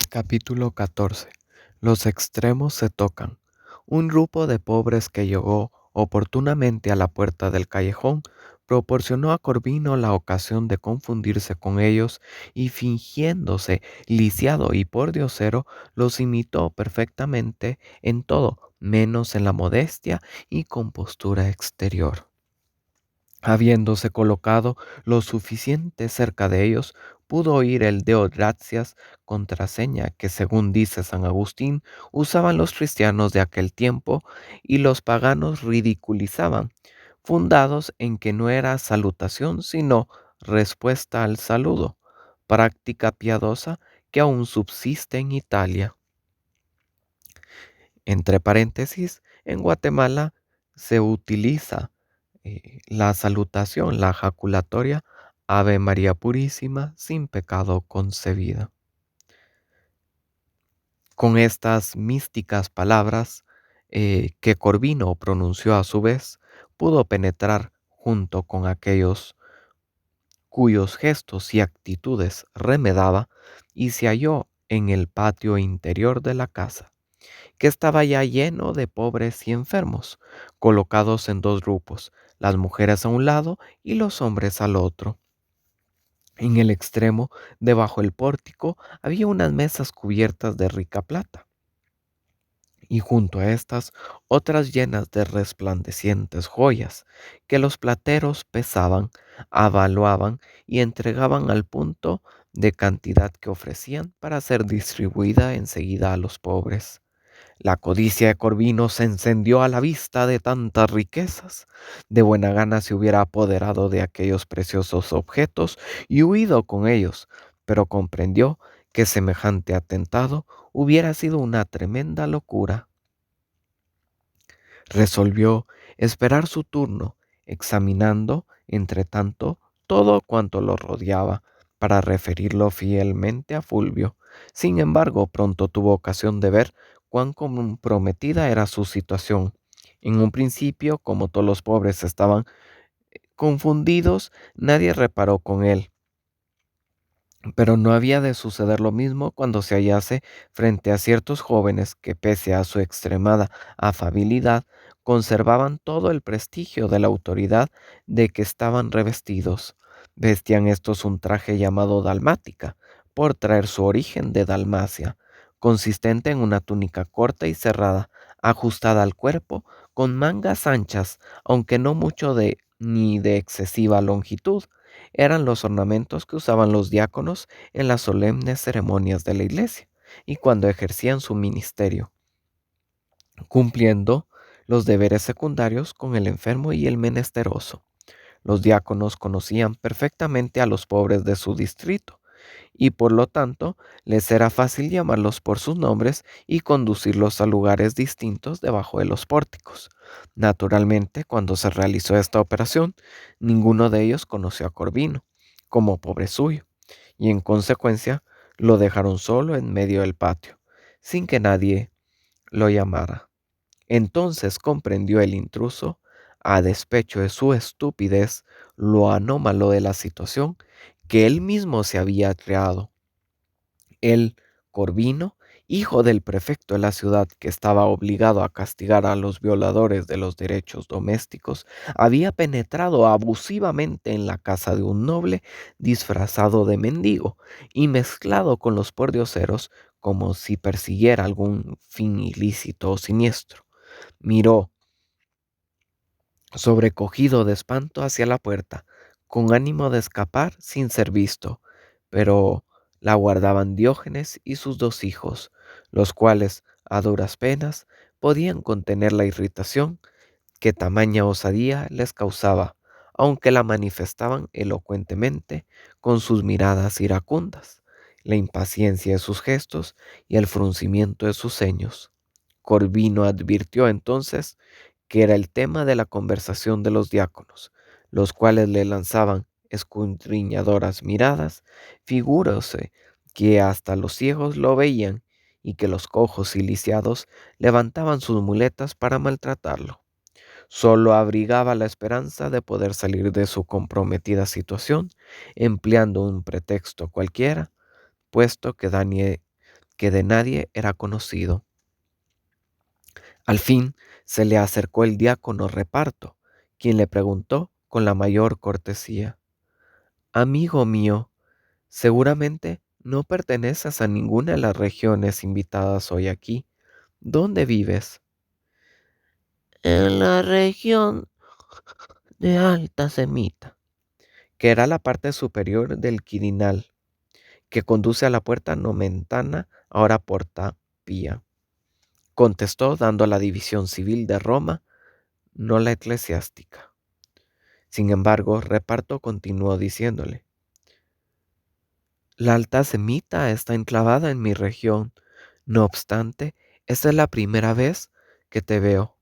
Capítulo 14. Los extremos se tocan. Un grupo de pobres que llegó oportunamente a la puerta del callejón proporcionó a Corvino la ocasión de confundirse con ellos y fingiéndose lisiado y pordiosero, los imitó perfectamente en todo, menos en la modestia y compostura exterior. Habiéndose colocado lo suficiente cerca de ellos, pudo oír el Deo Gratias, contraseña que, según dice San Agustín, usaban los cristianos de aquel tiempo y los paganos ridiculizaban, fundados en que no era salutación sino respuesta al saludo, práctica piadosa que aún subsiste en Italia. Entre paréntesis, en Guatemala se utiliza la salutación, la jaculatoria, Ave María Purísima, sin pecado concebida. Con estas místicas palabras que Corvino pronunció a su vez, pudo penetrar junto con aquellos cuyos gestos y actitudes remedaba y se halló en el patio interior de la casa, que estaba ya lleno de pobres y enfermos, colocados en dos grupos, las mujeres a un lado y los hombres al otro. En el extremo, debajo del pórtico, había unas mesas cubiertas de rica plata, y junto a estas otras llenas de resplandecientes joyas, que los plateros pesaban, avaluaban y entregaban al punto de cantidad que ofrecían para ser distribuida enseguida a los pobres. La codicia de Corvino se encendió a la vista de tantas riquezas. De buena gana se hubiera apoderado de aquellos preciosos objetos y huido con ellos, pero comprendió que semejante atentado hubiera sido una tremenda locura. Resolvió esperar su turno, examinando, entre tanto, todo cuanto lo rodeaba, para referirlo fielmente a Fulvio. Sin embargo, pronto tuvo ocasión de ver cuán comprometida era su situación. En un principio, como todos los pobres estaban confundidos, nadie reparó con él. Pero no había de suceder lo mismo cuando se hallase frente a ciertos jóvenes que, pese a su extremada afabilidad, conservaban todo el prestigio de la autoridad de que estaban revestidos. Vestían estos un traje llamado dalmática, por traer su origen de Dalmacia, consistente en una túnica corta y cerrada, ajustada al cuerpo, con mangas anchas, aunque no mucho de ni de excesiva longitud. Eran los ornamentos que usaban los diáconos en las solemnes ceremonias de la iglesia y cuando ejercían su ministerio, cumpliendo los deberes secundarios con el enfermo y el menesteroso. Los diáconos conocían perfectamente a los pobres de su distrito y por lo tanto les era fácil llamarlos por sus nombres y conducirlos a lugares distintos debajo de los pórticos. Naturalmente, cuando se realizó esta operación, ninguno de ellos conoció a Corvino como pobre suyo, y en consecuencia lo dejaron solo en medio del patio, sin que nadie lo llamara. Entonces comprendió el intruso, a despecho de su estupidez, lo anómalo de la situación que él mismo se había creado. Él, Corvino, hijo del prefecto de la ciudad que estaba obligado a castigar a los violadores de los derechos domésticos, había penetrado abusivamente en la casa de un noble disfrazado de mendigo y mezclado con los pordioseros como si persiguiera algún fin ilícito o siniestro. Miró, sobrecogido de espanto, hacia la puerta, con ánimo de escapar sin ser visto, pero la guardaban Diógenes y sus dos hijos, los cuales, a duras penas, podían contener la irritación que tamaña osadía les causaba, aunque la manifestaban elocuentemente con sus miradas iracundas, la impaciencia de sus gestos y el fruncimiento de sus ceños. Corvino advirtió entonces que era el tema de la conversación de los diáconos, los cuales le lanzaban escudriñadoras miradas. Figuróse que hasta los ciegos lo veían y que los cojos y lisiados levantaban sus muletas para maltratarlo. Solo abrigaba la esperanza de poder salir de su comprometida situación empleando un pretexto cualquiera, puesto que que de nadie era conocido. Al fin se le acercó el diácono Reparto, quien le preguntó con la mayor cortesía: Amigo mío, seguramente no perteneces a ninguna de las regiones invitadas hoy aquí. ¿Dónde vives? En la región de Alta Semita, que era la parte superior del Quirinal, que conduce a la puerta nomentana, ahora Porta Pía, contestó dando la división civil de Roma, no la eclesiástica. Sin embargo, Reparto continuó diciéndole: La Alta Semita está enclavada en mi región. No obstante, esta es la primera vez que te veo.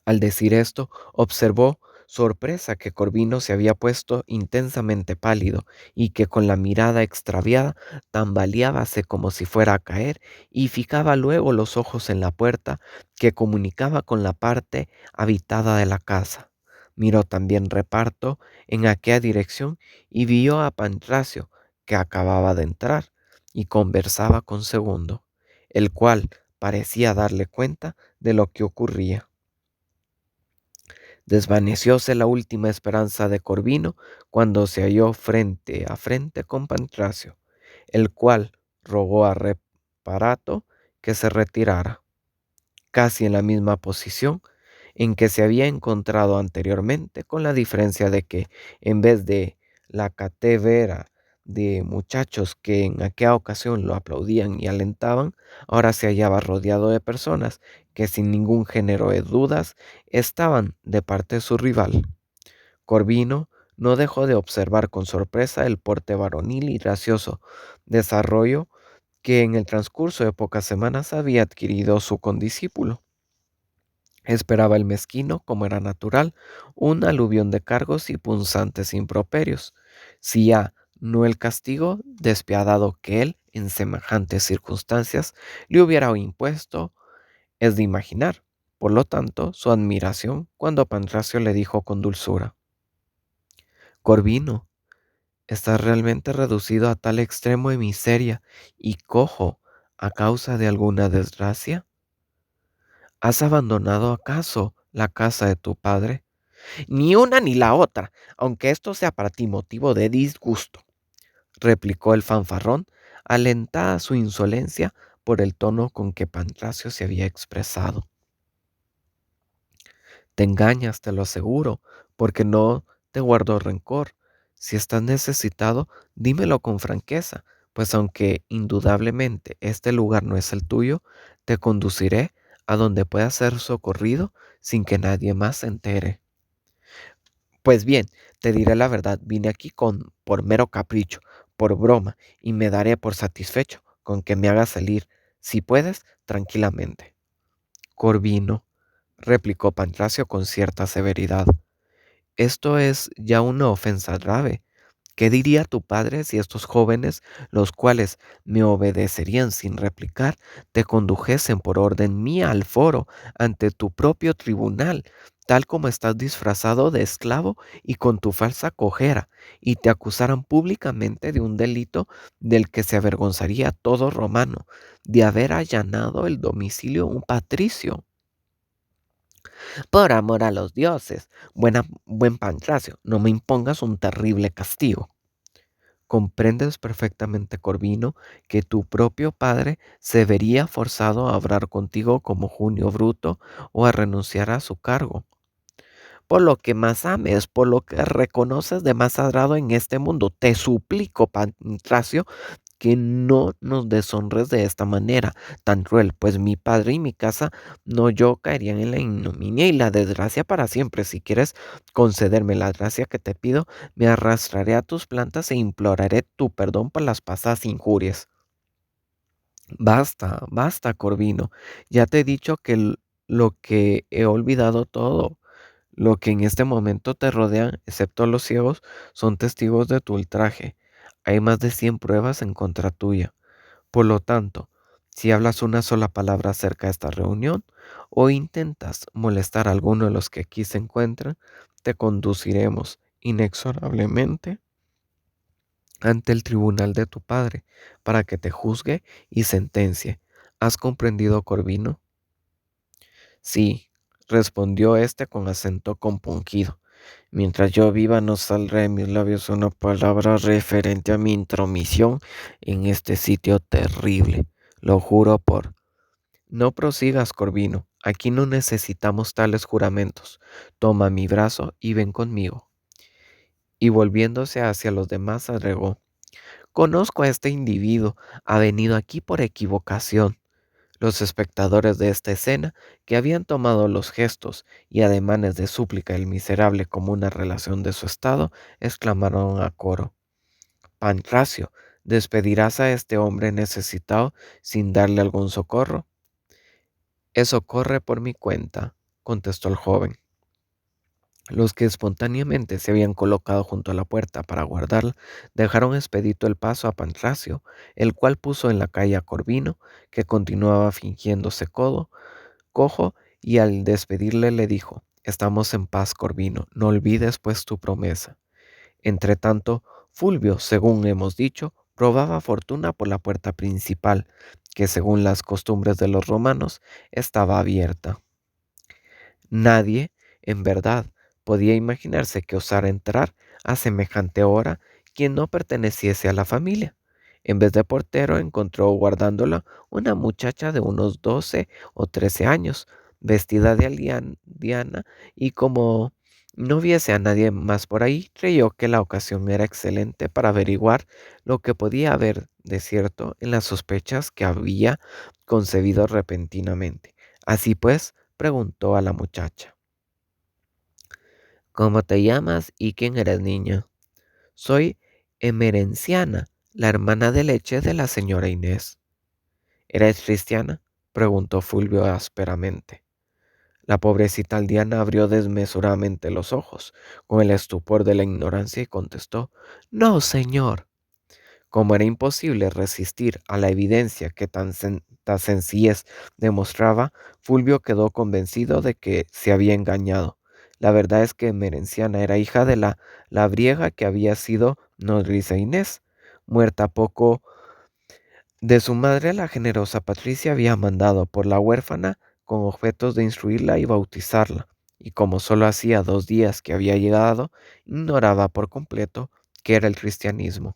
Al decir esto, observó sorpresa que Corvino se había puesto intensamente pálido y que con la mirada extraviada tambaleábase como si fuera a caer y fijaba luego los ojos en la puerta que comunicaba con la parte habitada de la casa. Miró también Reparto en aquella dirección y vio a Pancracio, que acababa de entrar y conversaba con Segundo, el cual parecía darle cuenta de lo que ocurría. Desvanecióse la última esperanza de Corvino cuando se halló frente a frente con Pancracio, el cual rogó a Reparato que se retirara, casi en la misma posición en que se había encontrado anteriormente, con la diferencia de que en vez de la catevera de muchachos que en aquella ocasión lo aplaudían y alentaban, ahora se hallaba rodeado de personas que sin ningún género de dudas estaban de parte de su rival. Corvino no dejó de observar con sorpresa el porte varonil y gracioso desarrollo que en el transcurso de pocas semanas había adquirido su condiscípulo. Esperaba el mezquino, como era natural, un aluvión de cargos y punzantes improperios, si ya no el castigo despiadado que él, en semejantes circunstancias, le hubiera impuesto, es de imaginar. Por lo tanto, su admiración cuando Pancracio le dijo con dulzura: Corvino, estás realmente reducido a tal extremo de miseria y cojo a causa de alguna desgracia. ¿Has abandonado acaso la casa de tu padre? Ni una ni la otra, aunque esto sea para ti motivo de disgusto, replicó el fanfarrón, alentada su insolencia por el tono con que Pancracio se había expresado. Te engañas, te lo aseguro, porque no te guardo rencor. Si estás necesitado, dímelo con franqueza, pues aunque indudablemente este lugar no es el tuyo, te conduciré a donde puedas ser socorrido sin que nadie más se entere. Pues bien, te diré la verdad, vine aquí por mero capricho, por broma, y me daré por satisfecho con que me hagas salir, si puedes, tranquilamente. Corvino, replicó Pancracio con cierta severidad, esto es ya una ofensa grave. ¿Qué diría tu padre si estos jóvenes, los cuales me obedecerían sin replicar, te condujesen por orden mía al foro ante tu propio tribunal, tal como estás disfrazado de esclavo y con tu falsa cojera, y te acusaran públicamente de un delito del que se avergonzaría todo romano, de haber allanado el domicilio de un patricio? Por amor a los dioses, buen Pancracio, no me impongas un terrible castigo. Comprendes perfectamente, Corvino, que tu propio padre se vería forzado a obrar contigo como Junio Bruto o a renunciar a su cargo. Por lo que más ames, por lo que reconoces de más sagrado en este mundo, te suplico, Pancracio, que no nos deshonres de esta manera tan cruel, pues mi padre y mi casa, no yo, caerían en la ignominia y la desgracia para siempre. Si quieres concederme la gracia que te pido, me arrastraré a tus plantas e imploraré tu perdón por las pasadas injurias. Basta, basta, Corvino. Ya te he dicho que lo que he olvidado todo. Lo que en este momento te rodean, excepto los ciegos, son testigos de tu ultraje. Hay más de 100 pruebas en contra tuya. Por lo tanto, si hablas una sola palabra acerca de esta reunión o intentas molestar a alguno de los que aquí se encuentran, te conduciremos inexorablemente ante el tribunal de tu padre, para que te juzgue y sentencie. ¿Has comprendido, Corvino? Sí, respondió éste con acento compungido. Mientras yo viva, no saldrá de mis labios una palabra referente a mi intromisión en este sitio terrible. Lo juro por... No prosigas, Corvino. Aquí no necesitamos tales juramentos. Toma mi brazo y ven conmigo. Y volviéndose hacia los demás, agregó: Conozco a este individuo. Ha venido aquí por equivocación. Los espectadores de esta escena, que habían tomado los gestos y ademanes de súplica del miserable como una relación de su estado, exclamaron a coro: Pancracio, ¿despedirás a este hombre necesitado sin darle algún socorro? Eso corre por mi cuenta, contestó el joven. Los que espontáneamente se habían colocado junto a la puerta para guardarla dejaron expedito el paso a Pancracio, el cual puso en la calle a Corvino, que continuaba fingiéndose cojo, y al despedirle le dijo: Estamos en paz, Corvino, no olvides pues tu promesa. Entretanto, Fulvio, según hemos dicho, probaba fortuna por la puerta principal, que según las costumbres de los romanos estaba abierta. Nadie, en verdad, podía imaginarse que osara entrar a semejante hora quien no perteneciese a la familia. En vez de portero, encontró guardándola una muchacha de unos 12 o 13 años, vestida de aldeana, y como no viese a nadie más por ahí, creyó que la ocasión era excelente para averiguar lo que podía haber de cierto en las sospechas que había concebido repentinamente. Así pues, preguntó a la muchacha: ¿Cómo te llamas y quién eres, niña? Soy Emerenciana, la hermana de leche de la señora Inés. ¿Eres cristiana?, preguntó Fulvio ásperamente. La pobrecita aldeana abrió desmesuradamente los ojos, con el estupor de la ignorancia, y contestó: No, señor. Como era imposible resistir a la evidencia que tan sencillez demostraba, Fulvio quedó convencido de que se había engañado. La verdad es que Merenciana era hija de la labriega que había sido nodriza Inés. Muerta poco de su madre, la generosa Patricia había mandado por la huérfana con objetos de instruirla y bautizarla, y como solo hacía 2 días que había llegado, ignoraba por completo qué era el cristianismo.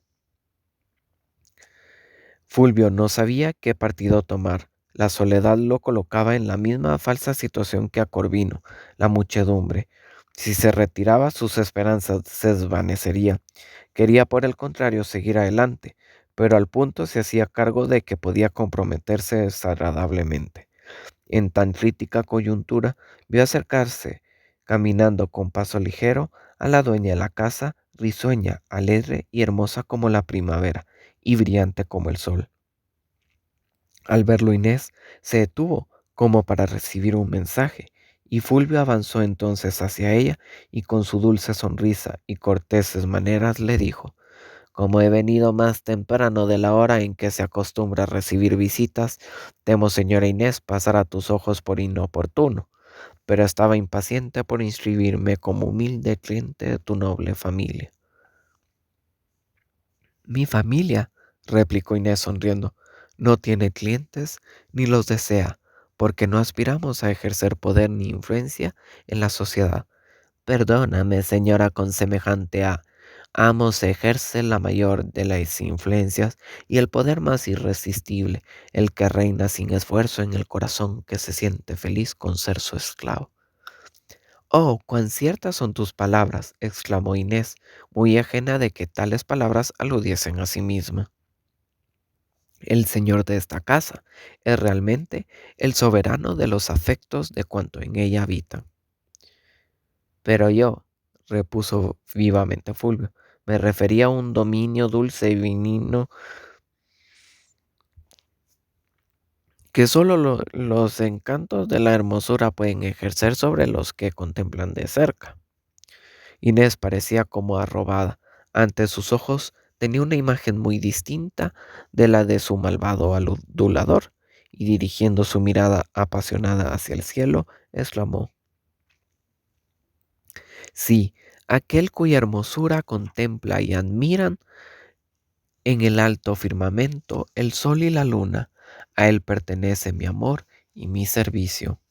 Fulvio no sabía qué partido tomar. La soledad lo colocaba en la misma falsa situación que a Corvino, la muchedumbre. Si se retiraba, sus esperanzas se desvanecerían. Quería, por el contrario, seguir adelante, pero al punto se hacía cargo de que podía comprometerse desagradablemente. En tan crítica coyuntura, vio acercarse, caminando con paso ligero, a la dueña de la casa, risueña, alegre y hermosa como la primavera, y brillante como el sol. Al verlo, Inés se detuvo como para recibir un mensaje, y Fulvio avanzó entonces hacia ella y con su dulce sonrisa y corteses maneras le dijo: Como he venido más temprano de la hora en que se acostumbra a recibir visitas, temo, señora Inés, pasar a tus ojos por inoportuno, pero estaba impaciente por inscribirme como humilde cliente de tu noble familia. Mi familia, replicó Inés sonriendo, no tiene clientes ni los desea, porque no aspiramos a ejercer poder ni influencia en la sociedad. Perdóname, señora, con semejante amo se ejerce la mayor de las influencias y el poder más irresistible, el que reina sin esfuerzo en el corazón que se siente feliz con ser su esclavo. Oh, cuán ciertas son tus palabras, exclamó Inés, muy ajena de que tales palabras aludiesen a sí misma. El señor de esta casa es realmente el soberano de los afectos de cuanto en ella habita. Pero yo, repuso vivamente Fulvio, me refería a un dominio dulce y benigno que solo los encantos de la hermosura pueden ejercer sobre los que contemplan de cerca. Inés parecía como arrobada. Ante sus ojos tenía una imagen muy distinta de la de su malvado adulador, y dirigiendo su mirada apasionada hacia el cielo, exclamó: Sí, aquel cuya hermosura contempla y admiran En el alto firmamento, el sol y la luna, a él pertenece mi amor y mi servicio.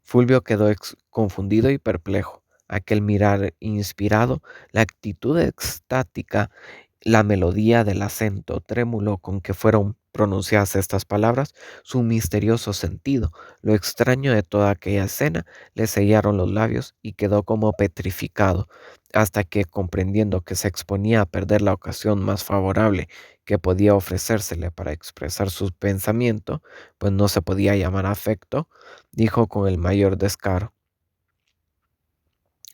Fulvio quedó confundido y perplejo. Aquel mirar inspirado, la actitud extática, la melodía del acento trémulo con que fueron pronunciadas estas palabras, su misterioso sentido, lo extraño de toda aquella escena, le sellaron los labios y quedó como petrificado, hasta que, comprendiendo que se exponía a perder la ocasión más favorable que podía ofrecérsele para expresar su pensamiento, pues no se podía llamar afecto, dijo con el mayor descaro: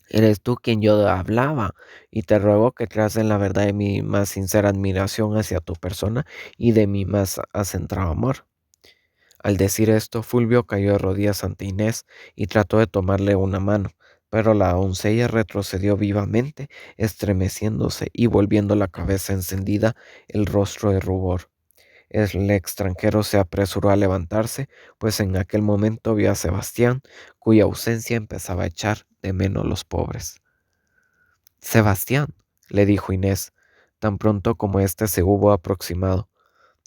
eres tú quien yo hablaba, y te ruego que creas en la verdad de mi más sincera admiración hacia tu persona y de mi más acentrado amor. Al decir esto, Fulvio cayó de rodillas ante Inés y trató de tomarle una mano, pero la doncella retrocedió vivamente, estremeciéndose y volviendo la cabeza encendida, el rostro de rubor. El extranjero se apresuró a levantarse, pues en aquel momento vio a Sebastián, cuya ausencia empezaba a echar de menos los pobres. Sebastián, le dijo Inés, tan pronto como éste se hubo aproximado,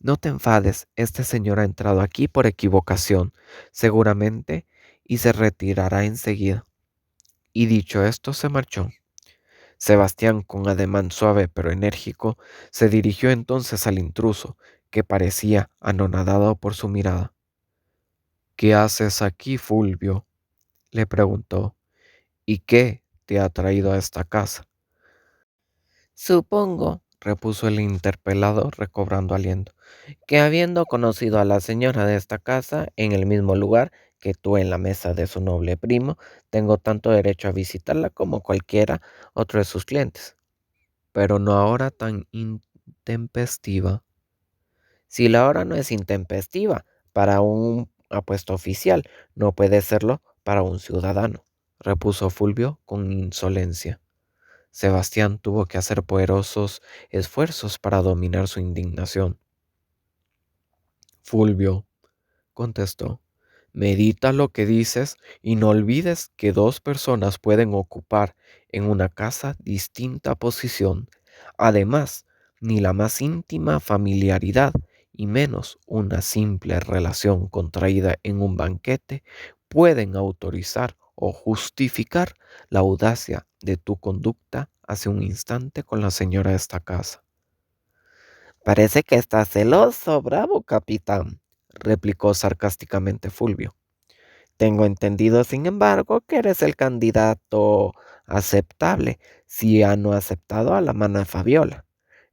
no te enfades, este señor ha entrado aquí por equivocación, seguramente, y se retirará enseguida. Y dicho esto, se marchó. Sebastián, con ademán suave pero enérgico, se dirigió entonces al intruso, que parecía anonadado por su mirada. ¿Qué haces aquí, Fulvio?, le preguntó. ¿Y qué te ha traído a esta casa? Supongo, repuso el interpelado, recobrando aliento, que habiendo conocido a la señora de esta casa en el mismo lugar que tú en la mesa de su noble primo, tengo tanto derecho a visitarla como cualquiera otro de sus clientes, pero no ahora tan intempestiva. Si la hora no es intempestiva para un apuesto oficial, no puede serlo para un ciudadano, repuso Fulvio con insolencia. Sebastián tuvo que hacer poderosos esfuerzos para dominar su indignación. Fulvio, contestó, medita lo que dices y no olvides que dos personas pueden ocupar en una casa distinta posición. Además, ni la más íntima familiaridad y menos una simple relación contraída en un banquete pueden autorizar o justificar la audacia de tu conducta hace un instante con la señora de esta casa. Parece que estás celoso, bravo capitán, replicó sarcásticamente Fulvio. Tengo entendido, sin embargo, que eres el candidato aceptable, si ya no aceptado a la mano de Fabiola.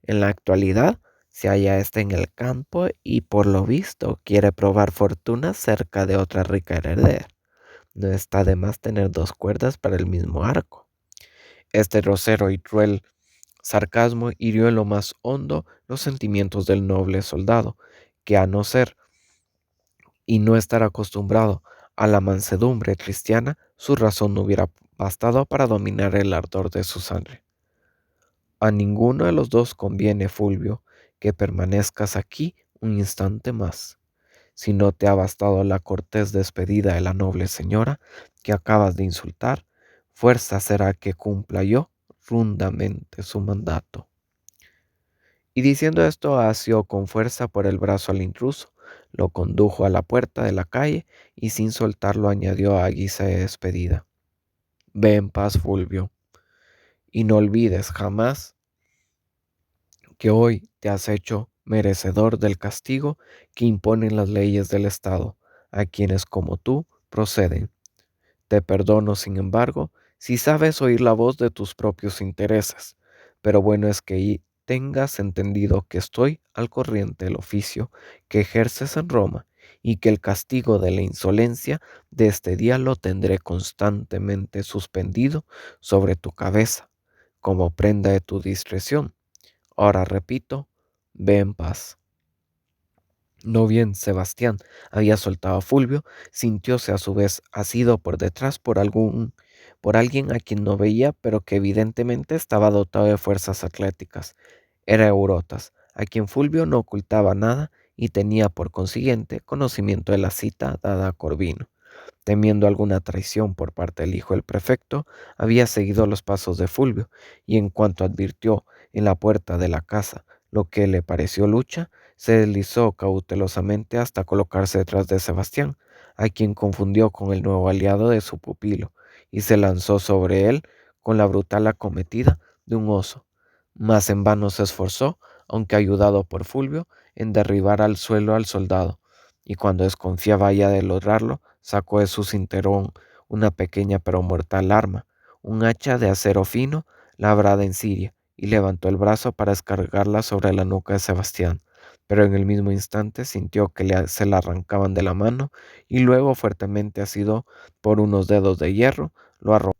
En la actualidad se halla éste en el campo y por lo visto quiere probar fortuna cerca de otra rica heredera. No está de más tener dos cuerdas para el mismo arco. Este grosero y cruel sarcasmo hirió en lo más hondo los sentimientos del noble soldado, que a no ser y no estar acostumbrado a la mansedumbre cristiana, su razón no hubiera bastado para dominar el ardor de su sangre. A ninguno de los dos conviene, Fulvio, que permanezcas aquí un instante más. Si no te ha bastado la cortés despedida de la noble señora que acabas de insultar, fuerza será que cumpla yo rundamente su mandato. Y diciendo esto, asió con fuerza por el brazo al intruso, lo condujo a la puerta de la calle y sin soltarlo añadió a guisa de despedida: Ve en paz, Fulvio, y no olvides jamás que hoy te has hecho merecedor del castigo que imponen las leyes del Estado a quienes como tú proceden. Te perdono, sin embargo, si sabes oír la voz de tus propios intereses, pero bueno es que tengas entendido que estoy al corriente del oficio que ejerces en Roma y que el castigo de la insolencia de este día lo tendré constantemente suspendido sobre tu cabeza, como prenda de tu discreción. Ahora repito, ve en paz. No bien Sebastián había soltado a Fulvio, sintióse a su vez asido por detrás por alguien a quien no veía, pero que evidentemente estaba dotado de fuerzas atléticas. Era Eurotas, a quien Fulvio no ocultaba nada y tenía por consiguiente conocimiento de la cita dada a Corvino. Temiendo alguna traición por parte del hijo del prefecto, había seguido los pasos de Fulvio, y en cuanto advirtió en la puerta de la casa. Lo que le pareció lucha, se deslizó cautelosamente hasta colocarse detrás de Sebastián, a quien confundió con el nuevo aliado de su pupilo, y se lanzó sobre él con la brutal acometida de un oso. Mas en vano se esforzó, aunque ayudado por Fulvio, en derribar al suelo al soldado, y cuando desconfiaba ya de lograrlo, sacó de su cinturón una pequeña pero mortal arma, un hacha de acero fino labrada en Siria, y levantó el brazo para descargarla sobre la nuca de Sebastián, pero en el mismo instante sintió que se la arrancaban de la mano y luego fuertemente asido por unos dedos de hierro, lo arrojó